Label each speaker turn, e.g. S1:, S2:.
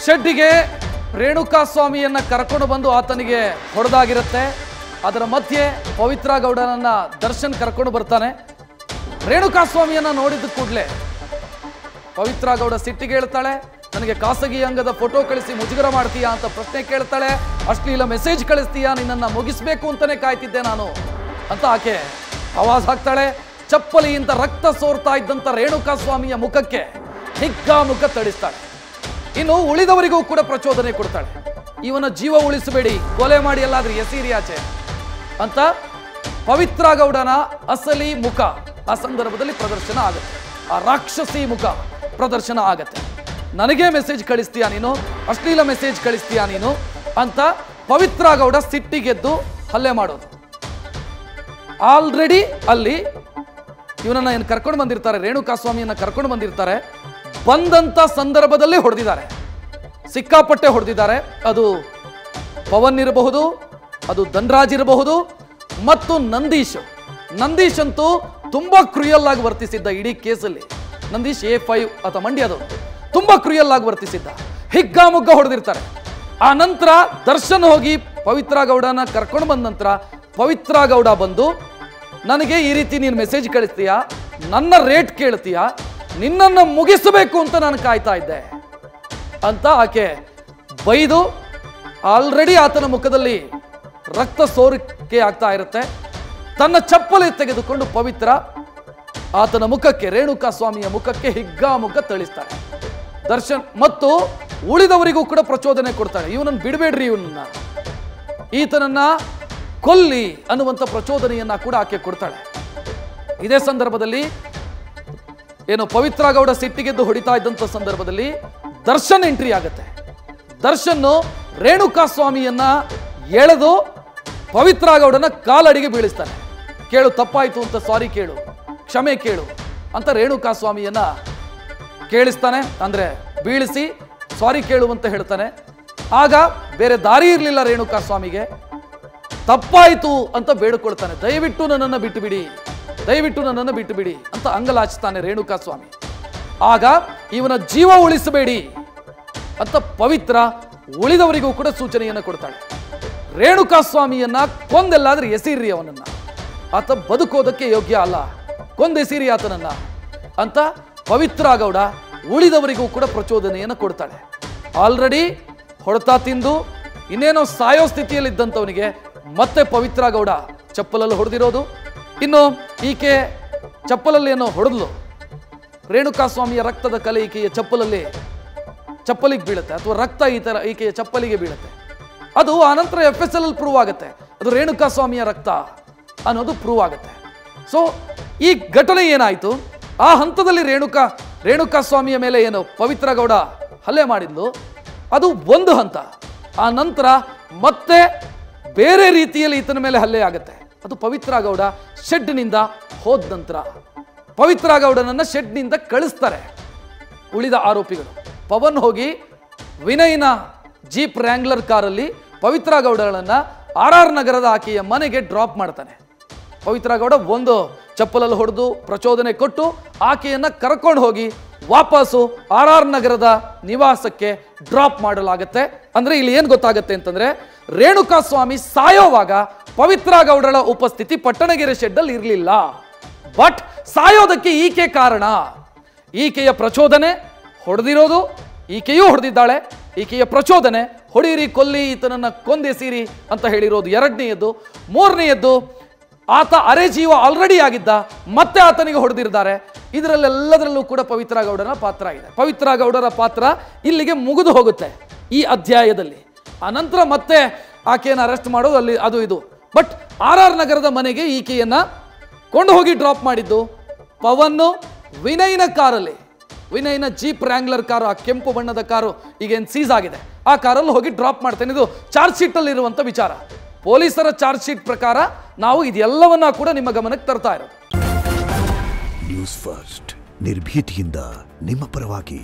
S1: ಶೆಡ್ಡಿಗೆ ರೇಣುಕಾ ಸ್ವಾಮಿಯನ್ನ ಕರ್ಕೊಂಡು ಬಂದು ಆತನಿಗೆ ಹೊಡೆದಾಗಿರುತ್ತೆ. ಅದರ ಮಧ್ಯೆ ಪವಿತ್ರ ಗೌಡನನ್ನ ದರ್ಶನ್ ಕರ್ಕೊಂಡು ಬರ್ತಾನೆ. ರೇಣುಕಾ ಸ್ವಾಮಿಯನ್ನ ನೋಡಿದ ಕೂಡಲೇ ಪವಿತ್ರ ಗೌಡ ಸಿಟ್ಟಿಗೆ ಹೇಳ್ತಾಳೆ, ನನಗೆ ಖಾಸಗಿ ಅಂಗದ ಫೋಟೋ ಕಳಿಸಿ ಮುಜುಗರ ಮಾಡ್ತೀಯಾ ಅಂತ ಪ್ರಶ್ನೆ ಕೇಳ್ತಾಳೆ. ಅಶ್ಲೀಲ ಮೆಸೇಜ್ ಕಳಿಸ್ತೀಯಾ, ನಿನ್ನನ್ನು ಮುಗಿಸ್ಬೇಕು ಅಂತಾನೆ ಕಾಯ್ತಿದ್ದೆ ನಾನು ಅಂತ ಆಕೆ ಆವಾಜ್ ಹಾಕ್ತಾಳೆ. ಚಪ್ಪಲಿಯಿಂದ ರಕ್ತ ಸೋರ್ತಾ ಇದ್ದಂಥ ರೇಣುಕಾ ಸ್ವಾಮಿಯ ಮುಖಕ್ಕೆ ಹಿಗ್ಗಾಮುಖ ತಡಿಸ್ತಾಳೆ. ಇನ್ನು ಉಳಿದವರಿಗೂ ಕೂಡ ಪ್ರಚೋದನೆ ಕೊಡ್ತಾಳೆ. ಇವನ ಜೀವ ಉಳಿಸಬೇಡಿ, ಕೊಲೆ ಮಾಡಿ ಎಲ್ಲಾದ್ರೂ ಎಸೀರಿ ಆಚೆ ಅಂತ ಪವಿತ್ರ ಗೌಡನ ಅಸಲಿ ಮುಖ ಆ ಸಂದರ್ಭದಲ್ಲಿ ಪ್ರದರ್ಶನ ಆಗುತ್ತೆ. ಆ ರಾಕ್ಷಸಿ ಮುಖ ಪ್ರದರ್ಶನ ಆಗತ್ತೆ. ನನಗೆ ಮೆಸೇಜ್ ಕಳಿಸ್ತೀಯಾ ನೀನು, ಅಶ್ಲೀಲ ಮೆಸೇಜ್ ಕಳಿಸ್ತೀಯಾ ನೀನು ಅಂತ ಪವಿತ್ರ ಗೌಡ ಸಿಟ್ಟಿಗೆದ್ದು ಹಲ್ಲೆ ಮಾಡೋದು. ಆಲ್ರೆಡಿ ಅಲ್ಲಿ ಇವನನ್ನ ಏನು ಕರ್ಕೊಂಡು ಬಂದಿರ್ತಾರೆ, ರೇಣುಕಾ ಸ್ವಾಮಿಯನ್ನ ಕರ್ಕೊಂಡು ಬಂದಿರ್ತಾರೆ. ಬಂದಂತ ಸಂದರ್ಭದಲ್ಲಿ ಹೊಡೆದಿದ್ದಾರೆ, ಸಿಕ್ಕಾಪಟ್ಟೆ ಹೊಡೆದಿದ್ದಾರೆ. ಅದು ಪವನ್ ಇರಬಹುದು, ಅದು ಧನ್ರಾಜ್ ಇರಬಹುದು, ಮತ್ತು ನಂದೀಶ್ ಅಂತೂ ತುಂಬಾ ಕ್ರೂಯಲ್ ಆಗಿ ವರ್ತಿಸಿದ್ದ. ಇಡೀ ಕೇಸಲ್ಲಿ ನಂದೀಶ್ A5 ಅಥವಾ ಮಂಡ್ಯದವರು ತುಂಬಾ ಕ್ರೂಯಲ್ ಆಗಿ ವರ್ತಿಸಿದ್ದ. ಹಿಗ್ಗಾಮುಗ್ಗ ಹೊಡೆದಿರ್ತಾರೆ. ಆ ನಂತರ ದರ್ಶನ್ ಹೋಗಿ ಪವಿತ್ರ ಗೌಡನ ಕರ್ಕೊಂಡು ಬಂದ ನಂತರ ಪವಿತ್ರ ಗೌಡ ಬಂದು, ನನಗೆ ಈ ರೀತಿ ನೀನು ಮೆಸೇಜ್ ಕಳಿಸ್ತೀಯಾ, ನನ್ನ ರೇಟ್ ಕೇಳ್ತೀಯಾ, ನಿನ್ನನ್ನು ಮುಗಿಸಬೇಕು ಅಂತ ನಾನು ಕಾಯ್ತಾ ಇದ್ದೆ ಅಂತ ಆಕೆ ಬೈದು, ಆಲ್ರೆಡಿ ಆತನ ಮುಖದಲ್ಲಿ ರಕ್ತ ಸೋರಿಕೆ ಆಗ್ತಾ ಇರುತ್ತೆ. ತನ್ನ ಚಪ್ಪಲಿ ತೆಗೆದುಕೊಂಡು ಪವಿತ್ರ ಆತನ ಮುಖಕ್ಕೆ, ರೇಣುಕಾ ಸ್ವಾಮಿಯ ಮುಖಕ್ಕೆ ಹಿಗ್ಗಾಮುಗ್ಗ ಥಳಿಸ್ತಾಳೆ. ದರ್ಶನ್ ಮತ್ತು ಉಳಿದವರಿಗೂ ಕೂಡ ಪ್ರಚೋದನೆ ಕೊಡ್ತಾಳೆ. ಇವನನ್ನು ಬಿಡಬೇಡ್ರಿ, ಈತನನ್ನ ಕೊಲ್ಲಿ ಅನ್ನುವಂಥ ಪ್ರಚೋದನೆಯನ್ನ ಕೂಡ ಆಕೆ ಕೊಡ್ತಾಳೆ. ಇದೇ ಸಂದರ್ಭದಲ್ಲಿ ಏನು ಪವಿತ್ರ ಗೌಡ ಸಿಟ್ಟಿಗೆದ್ದು ಹೊಡಿತಾ ಇದ್ದಂಥ ಸಂದರ್ಭದಲ್ಲಿ ದರ್ಶನ್ ಎಂಟ್ರಿ ಆಗುತ್ತೆ. ದರ್ಶನ್ ರೇಣುಕಾ ಸ್ವಾಮಿಯನ್ನ ಎಳೆದು ಪವಿತ್ರ ಗೌಡನ ಕಾಲಡಿಗೆ ಬೀಳಿಸ್ತಾನೆ. ಕೇಳು, ತಪ್ಪಾಯ್ತು ಅಂತ ಸಾರಿ ಕೇಳು, ಕ್ಷಮೆ ಕೇಳು ಅಂತ ರೇಣುಕಾ ಸ್ವಾಮಿಯನ್ನ ಕೇಳಿಸ್ತಾನೆ. ಅಂದ್ರೆ ಬೀಳಿಸಿ ಸಾರಿ ಕೇಳುವಂತ ಹೇಳ್ತಾನೆ. ಆಗ ಬೇರೆ ದಾರಿ ಇರಲಿಲ್ಲ ರೇಣುಕಾ ಸ್ವಾಮಿಗೆ, ತಪ್ಪಾಯ್ತು ಅಂತ ಬೇಡಿಕೊಳ್ತಾನೆ. ದಯವಿಟ್ಟು ನನ್ನನ್ನು ಬಿಟ್ಟು ಬಿಡಿ, ದಯವಿಟ್ಟು ನನ್ನನ್ನು ಬಿಟ್ಟು ಬಿಡಿ ಅಂತ ಅಂಗಲಾಚ್ತಾನೆ ರೇಣುಕಾ ಸ್ವಾಮಿ. ಆಗ ಇವನ ಜೀವ ಉಳಿಸಬೇಡಿ ಅಂತ ಪವಿತ್ರ ಉಳಿದವರಿಗೂ ಕೂಡ ಸೂಚನೆಯನ್ನು ಕೊಡ್ತಾಳೆ. ರೇಣುಕಾ ಸ್ವಾಮಿಯನ್ನ ಕೊಂದೆಲ್ಲಾದ್ರೆ ಎಸೀರಿ, ಅವನನ್ನ, ಆತ ಬದುಕೋದಕ್ಕೆ ಯೋಗ್ಯ ಅಲ್ಲ, ಕೊಂದೆಸೀರಿ ಆತನನ್ನ ಅಂತ ಪವಿತ್ರ ಗೌಡ ಉಳಿದವರಿಗೂ ಕೂಡ ಪ್ರಚೋದನೆಯನ್ನು ಕೊಡ್ತಾಳೆ. ಆಲ್ರೆಡಿ ಹೊಡೆತ ತಿಂದು ಇನ್ನೇನೋ ಸಾಯೋ ಸ್ಥಿತಿಯಲ್ಲಿದ್ದಂಥವನಿಗೆ ಮತ್ತೆ ಪವಿತ್ರ ಗೌಡ ಚಪ್ಪಲಲ್ಲಿ ಹೊಡೆದಿರೋದು. ಇನ್ನು ಈಕೆ ಚಪ್ಪಲಲ್ಲಿ ಏನೋ ಹೊಡೆದ್ಲು, ರೇಣುಕಾ ಸ್ವಾಮಿಯ ರಕ್ತದ ಕಲೆ ಈಕೆಯ ಚಪ್ಪಲಿಗೆ ಬೀಳುತ್ತೆ, ಅಥವಾ ರಕ್ತ ಈಕೆಯ ಚಪ್ಪಲಿಗೆ ಬೀಳುತ್ತೆ. ಅದು ಆನಂತರ FSL ಅಲ್ಲಿ ಪ್ರೂವ್ ಆಗುತ್ತೆ, ಅದು ರೇಣುಕಾ ಸ್ವಾಮಿಯ ರಕ್ತ ಅನ್ನೋದು ಪ್ರೂವ್ ಆಗುತ್ತೆ. ಸೊ ಈ ಘಟನೆ ಏನಾಯಿತು, ಆ ಹಂತದಲ್ಲಿ ರೇಣುಕಾ ಸ್ವಾಮಿಯ ಮೇಲೆ ಏನು ಪವಿತ್ರ ಗೌಡ ಹಲ್ಲೆ ಮಾಡಿದ್ಲು, ಅದು ಒಂದು ಹಂತ. ಆ ನಂತರ ಮತ್ತೆ ಬೇರೆ ರೀತಿಯಲ್ಲಿ ಈತನ ಮೇಲೆ ಹಲ್ಲೆ ಆಗುತ್ತೆ. ಅದು ಪವಿತ್ರ ಗೌಡ ಶೆಡ್ನಿಂದ ಹೋದ ನಂತರ ಪವಿತ್ರ ಗೌಡನನ್ನ ಶೆಡ್ನಿಂದ ಕಳಿಸ್ತಾರೆ ಉಳಿದ ಆರೋಪಿಗಳು. ಪವನ್ ಹೋಗಿ ವಿನಯ್ನ ಜೀಪ್ ರ್ಯಾಂಗ್ಲರ್ ಕಾರಲ್ಲಿ ಪವಿತ್ರ ಗೌಡಗಳನ್ನ RR ನಗರದ ಆಕೆಯ ಮನೆಗೆ ಡ್ರಾಪ್ ಮಾಡ್ತಾನೆ. ಪವಿತ್ರ ಗೌಡ ಒಂದು ಚಪ್ಪಲಲ್ಲಿ ಹೊಡೆದು ಪ್ರಚೋದನೆ ಕೊಟ್ಟು ಆಕೆಯನ್ನ ಕರ್ಕೊಂಡು ಹೋಗಿ ವಾಪಸ್ಸು RR ನಗರದ ನಿವಾಸಕ್ಕೆ ಡ್ರಾಪ್ ಮಾಡಲಾಗುತ್ತೆ. ಅಂದ್ರೆ ಇಲ್ಲಿ ಏನ್ ಗೊತ್ತಾಗುತ್ತೆ ಅಂತಂದ್ರೆ, ರೇಣುಕಾ ಸ್ವಾಮಿ ಸಾಯೋವಾಗ ಪವಿತ್ರ ಗೌಡರ ಉಪಸ್ಥಿತಿ ಪಟ್ಟಣಗೆರೆ ಶೆಡ್ ಅಲ್ಲಿ ಇರಲಿಲ್ಲ. ಬಟ್ ಸಾಯೋದಕ್ಕೆ ಈಕೆ ಕಾರಣ. ಈಕೆಯ ಪ್ರಚೋದನೆ, ಹೊಡೆದಿರೋದು ಈಕೆಯೂ ಹೊಡೆದಿದ್ದಾಳೆ, ಈಕೆಯ ಪ್ರಚೋದನೆ, ಹೊಡೀರಿ, ಕೊಲ್ಲಿ, ಈತನನ್ನ ಕೊಂದೆಸೀರಿ ಅಂತ ಹೇಳಿರೋದು ಎರಡನೆಯದ್ದು. ಮೂರನೆಯದ್ದು, ಆತ ಅರೆ ಜೀವ ಆಲ್ರೆಡಿ ಆಗಿದ್ದ, ಮತ್ತೆ ಆತನಿಗೆ ಹೊಡೆದಿದ್ದಾರೆ. ಇದರಲ್ಲೆಲ್ಲದರಲ್ಲೂ ಕೂಡ ಪವಿತ್ರ ಗೌಡನ ಪಾತ್ರ ಇದೆ. ಪವಿತ್ರ ಗೌಡರ ಪಾತ್ರ ಇಲ್ಲಿಗೆ ಮುಗಿದು ಹೋಗುತ್ತೆ ಈ ಅಧ್ಯಾಯದಲ್ಲಿ. ಅನಂತರ ಮತ್ತೆ ಆಕೆಯನ್ನು ಅರೆಸ್ಟ್ ಮಾಡೋದು ಅಲ್ಲಿ ಅದು ಇದು. ಬಟ್ RR ನಗರದ ಮನೆಗೆ ಈಕೆಯನ್ನ ಕೊಂಡು ಹೋಗಿ ಡ್ರಾಪ್ ಮಾಡಿದ್ದು ಪವನ್ನು ವಿನಯ್ನ ಕಾರಲ್ಲಿ, ವಿನಯ್ನ ಜೀಪ್ ರ್ಯಾಂಗ್ಲರ್ ಕಾರು, ಆ ಕೆಂಪು ಬಣ್ಣದ ಕಾರು ಈಗೇನು ಸೀಸ್ ಆಗಿದೆ, ಆ ಕಾರಲ್ಲಿ ಹೋಗಿ ಡ್ರಾಪ್ ಮಾಡ್ತೇನೆ. ಇದು ಚಾರ್ಜ್ ಶೀಟ್ ಅಲ್ಲಿ ಇರುವಂತ ವಿಚಾರ. ಪೊಲೀಸರ ಚಾರ್ಜ್ ಶೀಟ್ ಪ್ರಕಾರ ನಾವು ಇದೆಲ್ಲವನ್ನ ಕೂಡ ನಿಮ್ಮ ಗಮನಕ್ಕೆ ತರ್ತಾ ಇರೋದು.
S2: ನ್ಯೂಸ್ ಫಸ್ಟ್, ನಿರ್ಭೀತಿಯಿಂದ ನಿಮ್ಮ ಪರವಾಗಿ.